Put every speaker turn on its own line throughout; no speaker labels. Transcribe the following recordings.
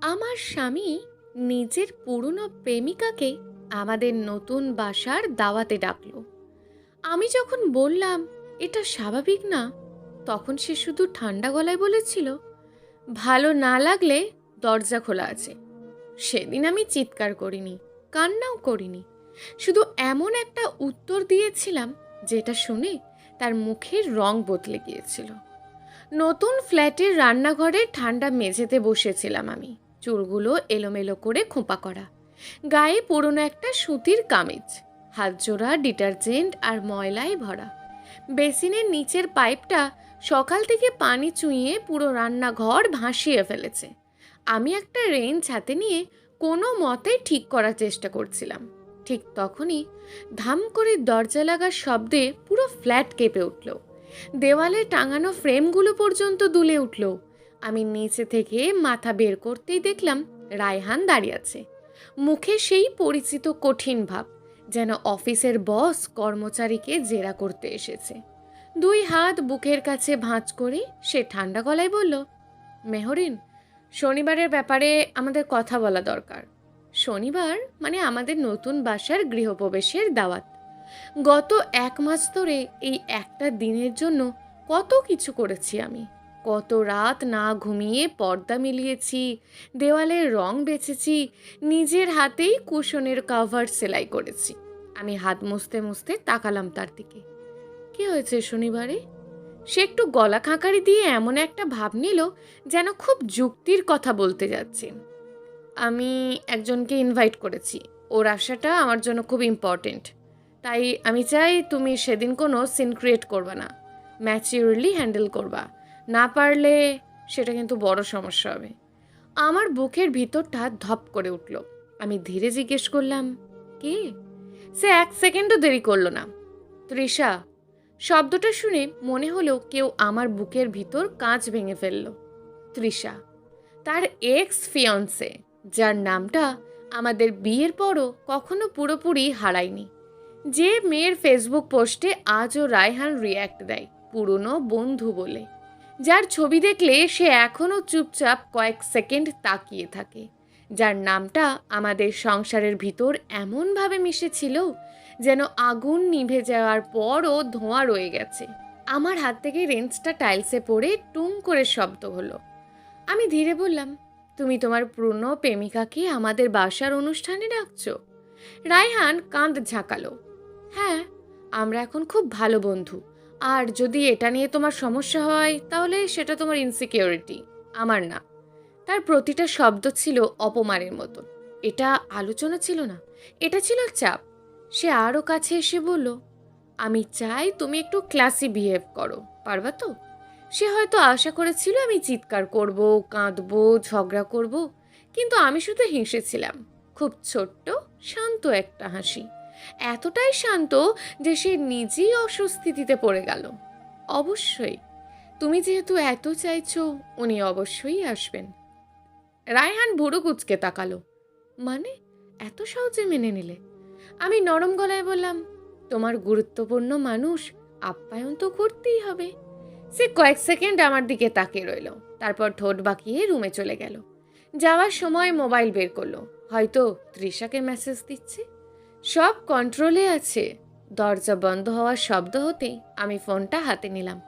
আমার স্বামী নিজের পুরনো প্রেমিকাকে আমাদের নতুন বাসার দাওয়াতে ডাকলো। আমি যখন বললাম এটা স্বাভাবিক না, তখন সে শুধু ঠান্ডা গলায় বলেছিল, ভালো না লাগলে দরজা খোলা আছে। সেদিন আমি চিৎকার করিনি, কান্নাও করিনি, শুধু এমন একটা উত্তর দিয়েছিলাম যেটা শুনে তার মুখের রং বদলে গিয়েছিল। নতুন ফ্ল্যাটের রান্নাঘরে ঠান্ডা মেঝেতে বসেছিলাম আমি, চুলগুলো এলোমেলো করে খোঁপা করা, গায়ে পুরনো একটা সুতির কামিজ, হাত জোড়া ডিটারজেন্ট আর ময়লায় ভরা। বেসিনের নিচের পাইপটা সকাল থেকে পানি চুইয়ে পুরো রান্নাঘর ভাসিয়ে ফেলেছে। আমি একটা রেঞ্চ হাতে নিয়ে কোনো মতে ঠিক করার চেষ্টা করছিলাম। ঠিক তখনই ধাম করে দরজা লাগার শব্দে পুরো ফ্ল্যাট কেঁপে উঠল। দেওয়ালে টাঙানো ফ্রেমগুলো পর্যন্ত দুলে উঠল। আমি নিচে থেকে মাথা বের করতেই দেখলাম রায়হান দাঁড়িয়ে আছে, মুখে সেই পরিচিত কঠিন ভাব, যেন অফিসের বস কর্মচারীকে জেরা করতে এসেছে। দুই হাত বুকের কাছে ভাঁজ করে সে ঠান্ডা গলায় বলল, মেহরিন, শনিবারের ব্যাপারে আমাদের কথা বলা দরকার। শনিবার মানে আমাদের নতুন বাসার গৃহপ্রবেশের দাওয়াত। গত 1 মাস ধরে এই একটা দিনের জন্য কত কিছু করেছি আমি। কত রাত না ঘুমিয়ে পর্দা মিলিয়েছি, দেওয়ালের রং বেছেছি, নিজের হাতেই কুশনের কভার সেলাই করেছি। আমি হাত মুছতে মুছতে তাকালাম তার দিকে। কি হয়েছে শনিবারে? সে একটু গলা খাঁকারি দিয়ে এমন একটা ভাব নিল যেন খুব যুক্তির কথা বলতে যাচ্ছে। আমি একজনকে ইনভাইট করেছি, ওর আসাটা আমার জন্য খুব ইম্পর্টেন্ট। তাই আমি চাই তুমি সেদিন কোনো সিন ক্রিয়েট করবা না, ম্যাচিউরলি হ্যান্ডেল করবা। না পারলে সেটা কিন্তু বড় সমস্যা হবে। আমার বুকের ভিতরটা ধপ করে উঠল। আমি ধীরে জিজ্ঞেস করলাম, কে? সে 1 সেকেন্ডও দেরি করলো না। তৃষা। শব্দটা শুনে মনে হলো কেউ আমার বুকের ভিতর কাঁচ ভেঙে ফেলল। তৃষা, তার এক্স ফিয়ন্সে, যার নামটা আমাদের বিয়ের পরও কখনো পুরোপুরি হারায়নি। যে মেয়ের ফেসবুক পোস্টে আজও রায়হান রিয়্যাক্ট দেয় পুরনো বন্ধু বলে, যার ছবি দেখলে সে এখনও চুপচাপ কয়েক সেকেন্ড তাকিয়ে থাকে, যার নামটা আমাদের সংসারের ভিতর এমনভাবে মিশেছিল যেন আগুন নিভে যাওয়ার পরও ধোঁয়া রয়ে গেছে। আমার হাত থেকে রেঞ্চটা টাইলসে পড়ে টুম করে শব্দ হলো। আমি ধীরে বললাম, তুমি তোমার পুরনো প্রেমিকাকে আমাদের বাসার অনুষ্ঠানে ডাকছো? রায়হান কাঁধ ঝাঁকালো। হ্যাঁ, আমরা এখন খুব ভালো বন্ধু। আর যদি এটা নিয়ে তোমার সমস্যা হয় তাহলে সেটা তোমার ইনসিকিউরিটি, আমার না। তার প্রতিটা শব্দ ছিল অপমানের মতন। এটা আলোচনা ছিল না, এটা ছিল চাপ। সে আরও কাছে এসে বলল, আমি চাই তুমি একটু ক্লাসি বিহেভ করো, পারবা তো? সে হয়তো আশা করেছিল আমি চিৎকার করব, কাঁদবো, ঝগড়া করব, কিন্তু আমি শুধু হেসেছিলাম। খুব ছোট্ট শান্ত একটা হাসি, এতটাই শান্ত যে সে নিজেই অস্বস্তিতে পড়ে গেল। অবশ্যই, তুমি যেহেতু এত চাইছো, উনি অবশ্যই আসবেন। রায়হান ভুরু কুঁচকে তাকালো। মানে, এত সহজে মেনে নিলে? আমি নরম গলায় বললাম, তোমার গুরুত্বপূর্ণ মানুষ, আপ্যায়ন তো করতেই হবে। সে কয়েক সেকেন্ড আমার দিকে তাকিয়ে রইল, তারপর ঠোঁট বাঁকিয়ে রুমে চলে গেল। যাওয়ার সময় মোবাইল বের করলো, হয়তো তৃষাকে মেসেজ দিচ্ছে। সব কন্ট্রোলে আছে। দরজা বন্ধ হওয়ার শব্দ হতেই আমি ফোনটা হাতে নিলাম।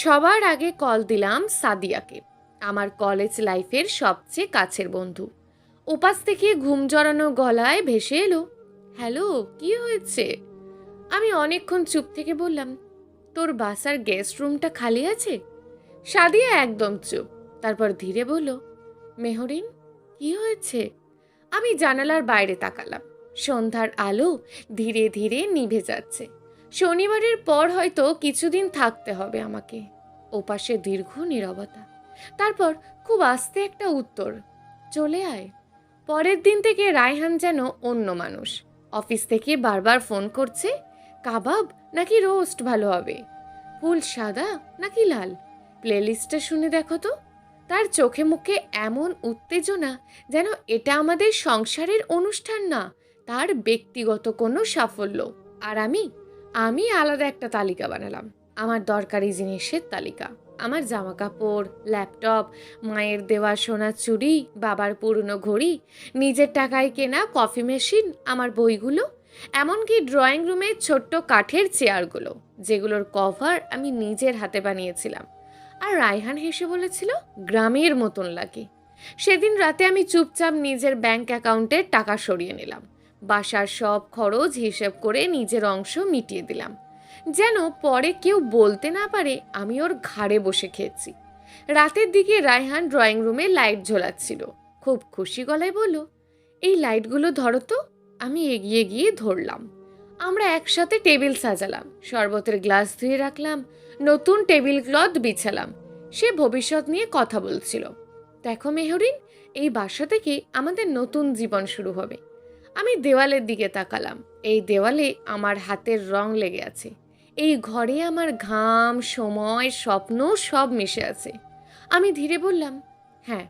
সবার আগে কল দিলাম সাদিয়াকে, আমার কলেজ লাইফের সবচেয়ে কাছের বন্ধু। উপাস থেকে ঘুম জড়ানো গলায় ভেসে এলো, হ্যালো, কি হয়েছে? আমি অনেকক্ষণ চুপ থেকে বললাম, তোর বাসার গেস্ট রুমটা খালি আছে? সাদিয়া একদম চুপ, তারপর ধীরে বলল, মেহরিন, কি হয়েছে? আমি জানালার বাইরে তাকালাম। সন্ধ্যার আলো ধীরে ধীরে নিভে যাচ্ছে। শনিবারের পর হয়তো কিছুদিন থাকতে হবে আমাকে। ওপাশে দীর্ঘ নীরবতা, তারপর খুব আস্তে একটা উত্তর, চলে আয়। পরের দিন থেকে রায়হান যেন অন্য মানুষ। অফিস থেকে বারবার ফোন করছে, কাবাব নাকি রোস্ট ভালো হবে, ফুল সাদা নাকি লাল, প্লেলিস্টটা শুনে দেখো তো। তার চোখে মুখে এমন উত্তেজনা যেন এটা আমাদের সংসারের অনুষ্ঠান না, তার ব্যক্তিগত কোনো সাফল্য। আর আমি আলাদা একটা তালিকা বানালাম, আমার দরকারি জিনিসের তালিকা। আমার জামা কাপড়, ল্যাপটপ, মায়ের দেওয়া সোনার চুড়ি, বাবার পুরনো ঘড়ি, নিজের টাকায় কেনা কফি মেশিন, আমার বইগুলো, এমনকি ড্রয়িং রুমের ছোট্ট কাঠের চেয়ারগুলো, যেগুলোর কভার আমি নিজের হাতে বানিয়েছিলাম। আর রায়হান হেসে বলেছিল, গ্রামের মতন লাগে। সেদিন রাতে আমি চুপচাপ নিজের ব্যাংক অ্যাকাউন্টের টাকা সরিয়ে নিলাম। বাসার সব খরচ হিসেব করে নিজের অংশ মিটিয়ে দিলাম, যেন পরে কেউ বলতে না পারে আমি ওর ঘাড়ে বসে খেয়েছি। রাতের দিকে রায়হান ড্রয়িং রুমে লাইট ঝোলাচ্ছিল। খুব খুশি গলায় বলল, এই লাইটগুলো ধরো তো। আমি এগিয়ে গিয়ে ধরলাম। আমরা একসাথে টেবিল সাজালাম, শরবতের গ্লাস ধুয়ে রাখলাম, নতুন টেবিল ক্লথ বিছালাম। সে ভবিষ্যৎ নিয়ে কথা বলছিল। দেখো মেহরিন, এই বাসা থেকে আমাদের নতুন জীবন শুরু হবে। আমি দেওয়ালের দিকে তাকালাম। এই দেওয়ালে আমার হাতের রং লেগে আছে। এই ঘরে আমার ঘাম, সময়, স্বপ্ন সব মিশে আছে। আমি ধীরে বললাম, হ্যাঁ,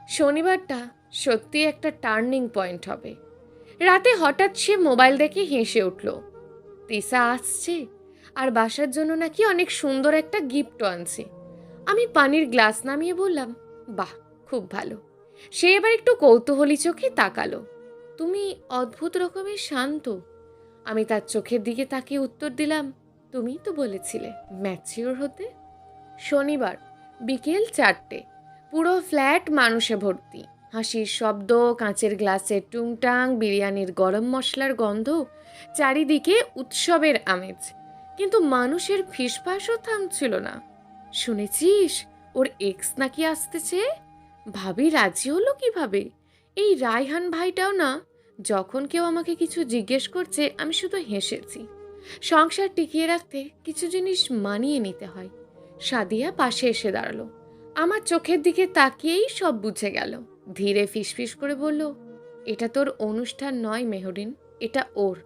শনিবারটা সত্যি একটা টার্নিং পয়েন্ট হবে। রাতে হঠাৎ সে মোবাইল দেখে হেসে উঠল। তিসা আসছে, আর বাসার জন্য নাকি অনেক সুন্দর একটা গিফটও আনছে। আমি পানির গ্লাস নামিয়ে বললাম, বাহ, খুব ভালো। সে এবার একটু কৌতূহলী চোখে তাকালো। তুমি অদ্ভুত রকমের শান্ত। আমি তার চোখের দিকে তাকিয়ে উত্তর দিলাম, তুমিই তো বলেছিলে ম্যাচিওর হতে। শনিবার বিকেল 4টে। পুরো ফ্ল্যাট মানুষে ভর্তি। হাসির শব্দ, কাঁচের গ্লাসের টুংটাং, বিরিয়ানির গরম মশলার গন্ধ, চারিদিকে উৎসবের আমেজ। কিন্তু মানুষের ফিসফাসও থামছিল না। শুনেছিস ওর এক্স নাকি আসতেছে? ভাবি রাজি হলো কিভাবে? এই রায়হান ভাইটাও না, যখন কেউ আমাকে কিছু জিজ্ঞেস করছে আমি শুধু হেসেছি। সংসার টিকিয়ে রাখতে কিছু জিনিস মানিয়ে নিতে হয়। সাদিয়া পাশে এসে দাঁড়ালো। আমার চোখের দিকে তাকিয়েই সব বুঝে গেল। ধীরে ফিসফিস করে বলল, এটা তোর অনুষ্ঠান নয় মেহরিন, এটা ওর।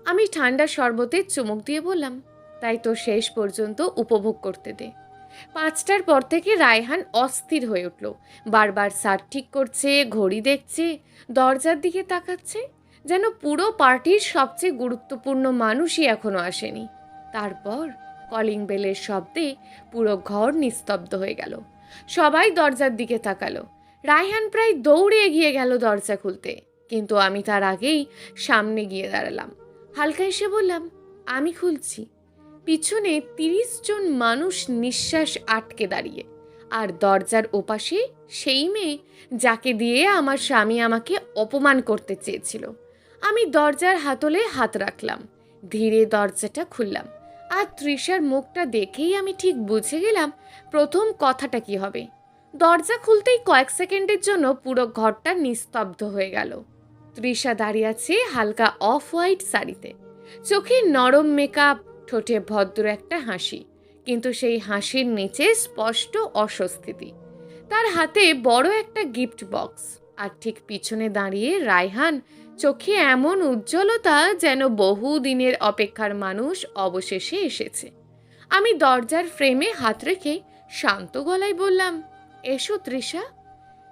আমি ঠান্ডা শরবতে চুমুক দিয়ে বললাম, তাই তো শেষ পর্যন্ত উপভোগ করতে দে। 5টার পর থেকে রায়হান অস্থির হয়ে উঠল। বারবার শার্ট ঠিক করছে, ঘড়ি দেখছে, দরজার দিকে তাকাচ্ছে, যেন পুরো পার্টির সবচেয়ে গুরুত্বপূর্ণ মানুষই এখনো আসেনি। তারপর কলিং বেলের শব্দে পুরো ঘর নিস্তব্ধ হয়ে গেল। সবাই দরজার দিকে তাকালো। রায়হান প্রায় দৌড়ে এগিয়ে গেল দরজা খুলতে, কিন্তু আমি তার আগেই সামনে গিয়ে দাঁড়ালাম। হালকা এসে বললাম, আমি খুলছি। পিছনে 30 জন মানুষ নিঃশ্বাস আটকে দাঁড়িয়ে, আর দরজার ওপাশে সেই মেয়ে যাকে দিয়ে আমার স্বামী আমাকে অপমান করতে চেয়েছিল। আমি দরজার হাতলে হাত রাখলাম, ধীরে দরজাটা খুললাম। আর তৃষার মুখটা দেখেই আমি ঠিক বুঝে গেলাম প্রথম কথাটা কি হবে। দরজা খুলতেই কয়েক সেকেন্ডের জন্য পুরো ঘরটা নিস্তব্ধ হয়ে গেল। তৃষা দাঁড়িয়ে আছে হালকা অফ হোয়াইট শাড়িতে, চোখে নরম মেকআপ, ঠোঁটে ভদ্র একটা হাসি, কিন্তু সেই হাসির নিচে স্পষ্ট অস্বস্তি। তার হাতে বড় একটা গিফট বক্স, আর ঠিক পিছনে দাঁড়িয়ে রায়হান, চোখে এমন উজ্জ্বলতা যেন বহু দিনের অপেক্ষার মানুষ অবশেষে এসেছে। আমি দরজার ফ্রেমে হাত রেখে শান্ত গলায় বললাম, এসো তৃষা।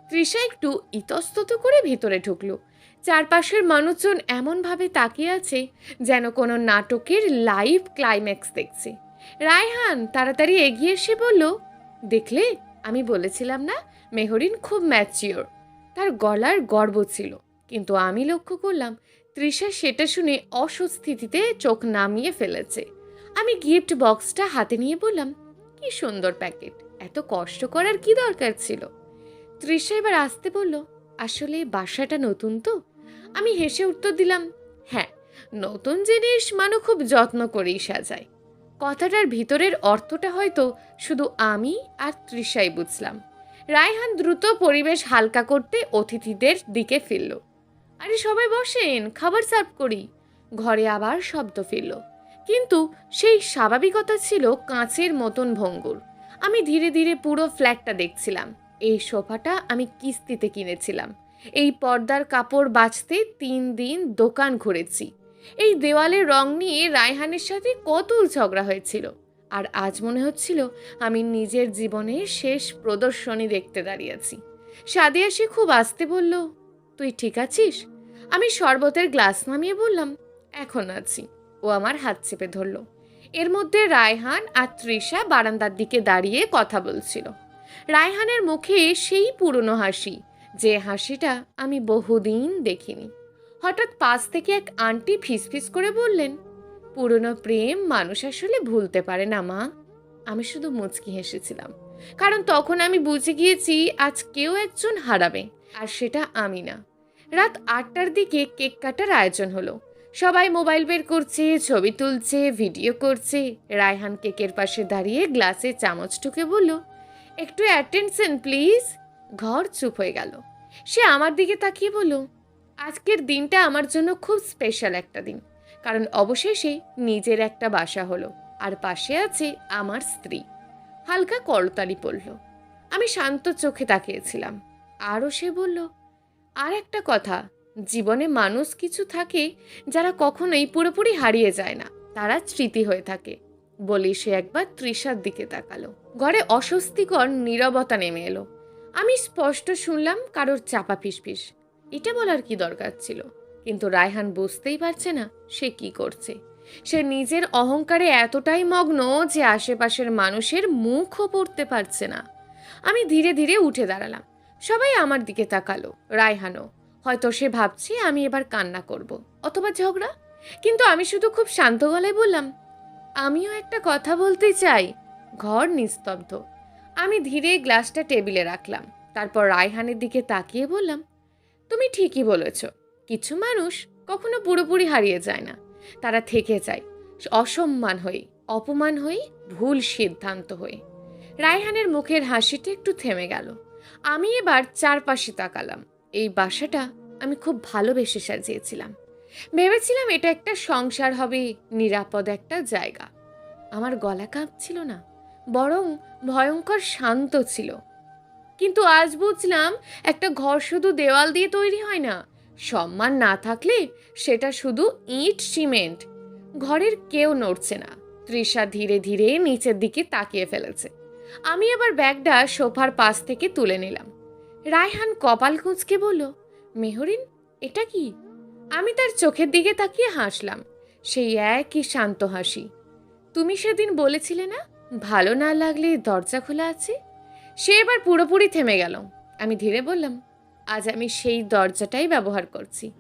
তৃষা একটু ইতস্তত করে ভেতরে ঢুকলো। চারপাশের মানুষজন এমনভাবে তাকিয়ে আছে যেন কোনো নাটকের লাইভ ক্লাইম্যাক্স দেখছে। রায়হান তাড়াতাড়ি এগিয়ে এসে বলল, দেখলে, আমি বলেছিলাম না মেহরিন খুব ম্যাচিওর। তার গলার গর্ব ছিল, কিন্তু আমি লক্ষ্য করলাম তৃষা সেটা শুনে অস্বস্তিতে চোখ নামিয়ে ফেলেছে। আমি গিফট বক্সটা হাতে নিয়ে বললাম, কি সুন্দর প্যাকেট, এত কষ্ট করার কি দরকার ছিল? তৃষা এবার আসতে বলল, আসলে বাসাটা নতুন তো। আমি হেসে উত্তর দিলাম, হ্যাঁ, নতুন জিনিস মানুষ খুব যত্ন করেই সাজায়। কথাটার ভিতরের অর্থটা হয়তো শুধু আমি আর তৃষাই বুঝলাম। রায়হান দ্রুত পরিবেশ হালকা করতে অতিথিদের দিকে ফিরল। আরে সবাই বসেন, খাবার সার্ভ করি। ঘরে আবার শব্দ ফিরল, কিন্তু সেই স্বাভাবিকতা ছিল কাঁচের মতন ভঙ্গুর। আমি ধীরে ধীরে পুরো ফ্ল্যাটটা দেখছিলাম। এই সোফাটা আমি কিস্তিতে কিনেছিলাম। এই পর্দার কাপড় বাছতে 3 দিন দোকান ঘুরেছি। এই দেওয়ালের রং নিয়ে রায়হানের সাথে কত ঝগড়া হয়েছিল। আর আজ মনে হচ্ছিল আমি নিজের জীবনের শেষ প্রদর্শনী দেখতে দাঁড়িয়েছি। সাদিয়া সে খুব আস্তে বলল, তুই ঠিক আছিস? আমি শরবতের গ্লাস নামিয়ে বললাম, এখন আছি। ও আমার হাত চেপে ধরল। এর মধ্যে রায়হান আর তৃষা বারান্দার দিকে দাঁড়িয়ে কথা বলছিল। রায়হানের মুখে সেই পুরনো হাসি, যে হাসিটা আমি বহুদিন দেখিনি। হঠাৎ পাশ থেকে এক আন্টি ফিসফিস করে বললেন, পুরনো প্রেম মানুষ আসলে ভুলতে পারে না মা। আমি শুধু মুচকি হেসেছিলাম, কারণ তখন আমি বুঝে গিয়েছি আজ কেউ একজন হারাবে, আর সেটা আমি না। রাত 8টার দিকে কেক কাটার আয়োজন হলো। সবাই মোবাইল বের করছে, ছবি তুলছে, ভিডিও করছে। রায়হান কেকের পাশে দাঁড়িয়ে গ্লাসে চামচ ঢুকে বলল, একটু অ্যাটেনশন প্লিজ। ঘর চুপ হয়ে গেল। সে আমার দিকে তাকিয়ে বলল, আজকের দিনটা আমার জন্য খুব স্পেশাল একটা দিন, কারণ অবশেষে নিজের একটা বাসা হলো, আর পাশে আছে আমার স্ত্রী। হালকা করতালি পড়ল। আমি শান্ত চোখে তাকিয়েছিলাম। আরও সে বলল, আর একটা কথা, জীবনে মানুষ কিছু থাকে যারা কখনোই পুরোপুরি হারিয়ে যায় না, তারা স্মৃতি হয়ে থাকে। বলি সে একবার তৃষার দিকে তাকালো। ঘরে অস্বস্তিকর নীরবতা নেমে এলো। আমি স্পষ্ট শুনলাম কারোর চাপা ফিসফিস। এটা বলার কি দরকার ছিল? কিন্তু রায়হান বুঝতেই পারছে না সে কি করছে। সে নিজের অহংকারে এতটাই মগ্ন যে আশেপাশের মানুষের মুখও পড়তে পারছে না। আমি ধীরে ধীরে উঠে দাঁড়ালাম। সবাই আমার দিকে তাকালো, রায়হানও। হয়তো সে ভাবছে আমি এবার কান্না করব অথবা ঝগড়া। কিন্তু আমি শুধু খুব শান্ত গলায় বললাম, আমিও একটা কথা বলতে চাই। ঘর নিস্তব্ধ। আমি ধীরে গ্লাসটা টেবিলে রাখলাম। তারপর রায়হানের দিকে তাকিয়ে বললাম, তুমি ঠিকই বলেছ, কিছু মানুষ কখনো পুরোপুরি হারিয়ে যায় না, তারা থেকে যায় অসম্মান হয়ে, অপমান হয়ে, ভুল সিদ্ধান্ত হয়ে। রায়হানের মুখের হাসিটা একটু থেমে গেল। আমি এবার চারপাশে তাকালাম। এই বাসাটা আমি খুব ভালোবেসে সাজিয়েছিলাম। ভেবেছিলাম এটা একটা সংসার হবে, নিরাপদ একটা জায়গা। আমার গলা কাঁপছিল না, বরং ভয়ঙ্কর শান্ত ছিল। কিন্তু আজ বুঝলাম একটা ঘর শুধু দেওয়াল দিয়ে তৈরি হয় না। সম্মান না থাকলে সেটা শুধু ইট সিমেন্ট। ঘরের কেউ নড়ছে না। তৃষা ধীরে ধীরে নিচের দিকে তাকিয়ে ফেলেছে। আমি এবার ব্যাগটা সোফার পাশ থেকে তুলে নিলাম। রায়হান কপাল কুঁচকে বলল, মেহরিন, এটা কি? আমি তার চোখের দিকে তাকিয়ে হাসলাম, সেই একই শান্ত হাসি। তুমি সেদিন বলেছিলে না, ভালো না লাগলে দরজা খোলা আছে? সে এবার পুরোপুরি থেমে গেল। আমি ধীরে বললাম, আজ আমি সেই দরজাটাই ব্যবহার করছি।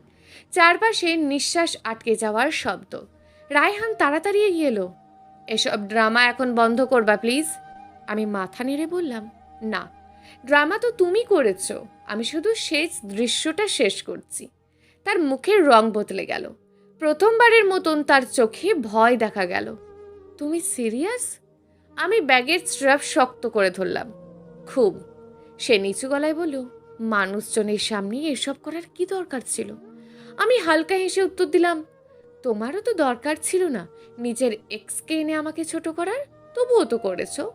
চারপাশে নিঃশ্বাস আটকে যাওয়ার শব্দ। রায়হান তাড়াতাড়ি এগিয়ে এলো। এসব ড্রামা এখন বন্ধ করবা প্লিজ। আমি মাথা নেড়ে বললাম, না, ড্রামা তো তুমি করেছ, আমি শুধু শেষ দৃশ্যটা শেষ করছি। তার মুখের রং বদলে গেল। প্রথমবারের মতন তার চোখে ভয় দেখা গেল। তুমি সিরিয়াস? আমি ব্যাগের স্ট্র্যাপ শক্ত করে ধরলাম। খুব। সে নিচু গলায় বলল, মানুষজনের সামনে এসব করার কি দরকার ছিল? আমি হালকা হেসে উত্তর দিলাম, তোমারও তো দরকার ছিল না নিজের এক্সকে এনে আমাকে ছোট করার, তবুও তো করেছো।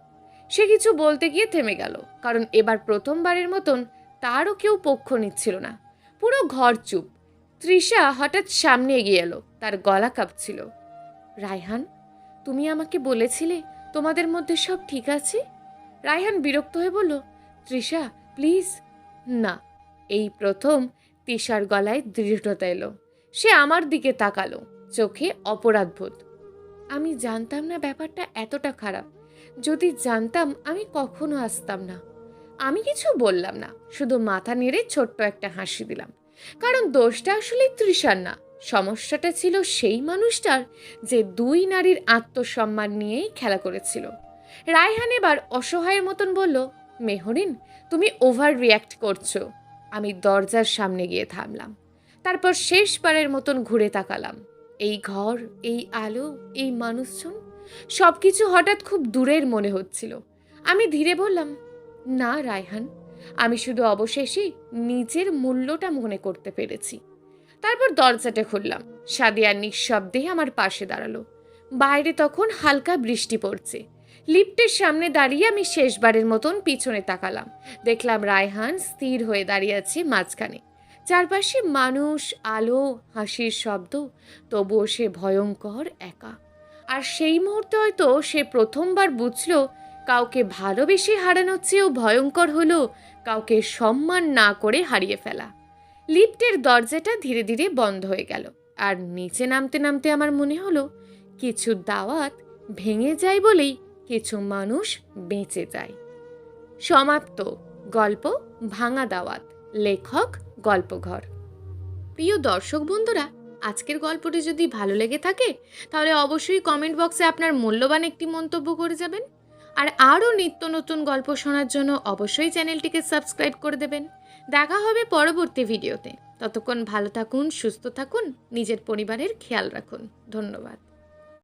সে কিছু বলতে গিয়ে থেমে গেল, কারণ এবার প্রথমবারের মতন তারও কেউ পক্ষ নিচ্ছিল না। পুরো ঘর চুপ। তৃষা হঠাৎ সামনে এগিয়ে এলো, তার গলা কাঁপছিল। রায়হান, তুমি আমাকে বলেছিলে তোমাদের মধ্যে সব ঠিক আছে? রায়হান বিরক্ত হয়ে বলল, তৃষা প্লিজ। না। এই প্রথম তৃষার গলায় দৃঢ়তা এলো। সে আমার দিকে তাকালো, চোখে অপরাধবোধ। আমি জানতাম না ব্যাপারটা এতটা খারাপ। যদি জানতাম আমি কখনো আসতাম না। আমি কিছু বললাম না, শুধু মাথা নেড়ে ছোট্ট একটা হাসি দিলাম। কারণ দোষটা আসলে তৃষার না, সমস্যাটা ছিল সেই মানুষটার যে দুই নারীর আত্মসম্মান নিয়েই খেলা করেছিল। রায়হান এবার অসহায়ের মতন বলল, মেহরিন, তুমি ওভার রিয়্যাক্ট করছো। আমি দরজার সামনে গিয়ে থামলাম। তারপর শেষবারের মতন ঘুরে তাকালাম। এই ঘর, এই আলো, এই মানুষজন, সব কিছু হঠাৎ খুব দূরের মনে হচ্ছিল। আমি ধীরে বললাম, না রায়হান, আমি শুধু অবশেষে নিজের মূল্যটা মনে করতে পেরেছি। তারপর দরজাটা খুললাম। সাদিয়া নিঃশব্দে আমার পাশে দাঁড়ালো। বাইরে তখন হালকা বৃষ্টি পড়ছে। লিফটের সামনে দাঁড়িয়ে আমি শেষবারের মতন পিছনে তাকালাম। দেখলাম রায়হান স্থির হয়ে দাঁড়িয়ে আছে মাঝখানে। চারপাশে মানুষ, আলো, হাসির শব্দ, তবুও সে ভয়ঙ্কর একা। আর সেই মুহূর্তে হয়তো সে প্রথমবার বুঝল, কাউকে ভালোবেসে হারানোর চেয়েও ভয়ঙ্কর হলো কাউকে সম্মান না করে হারিয়ে ফেলা। লিফটের দরজাটা ধীরে ধীরে বন্ধ হয়ে গেল। আর নিচে নামতে নামতে আমার মনে হলো, কিছু দাওয়াত ভেঙে যায় বলেই কিছু মানুষ বেঁচে যায়। সমাপ্ত। গল্প ভাঙা দাওয়াত। লেখক গল্পঘর। প্রিয় দর্শক বন্ধুরা, আজকের গল্পটি যদি ভালো লেগে থাকে তাহলে অবশ্যই কমেন্ট বক্সে আপনার মূল্যবান একটি মন্তব্য করে যাবেন। আর আরও নিত্য নতুন গল্প শোনার জন্য অবশ্যই চ্যানেলটিকে সাবস্ক্রাইব করে দেবেন। দেখা হবে পরবর্তী ভিডিওতে। ততক্ষণ ভালো থাকুন, সুস্থ থাকুন, নিজের পরিবারের খেয়াল রাখুন। ধন্যবাদ।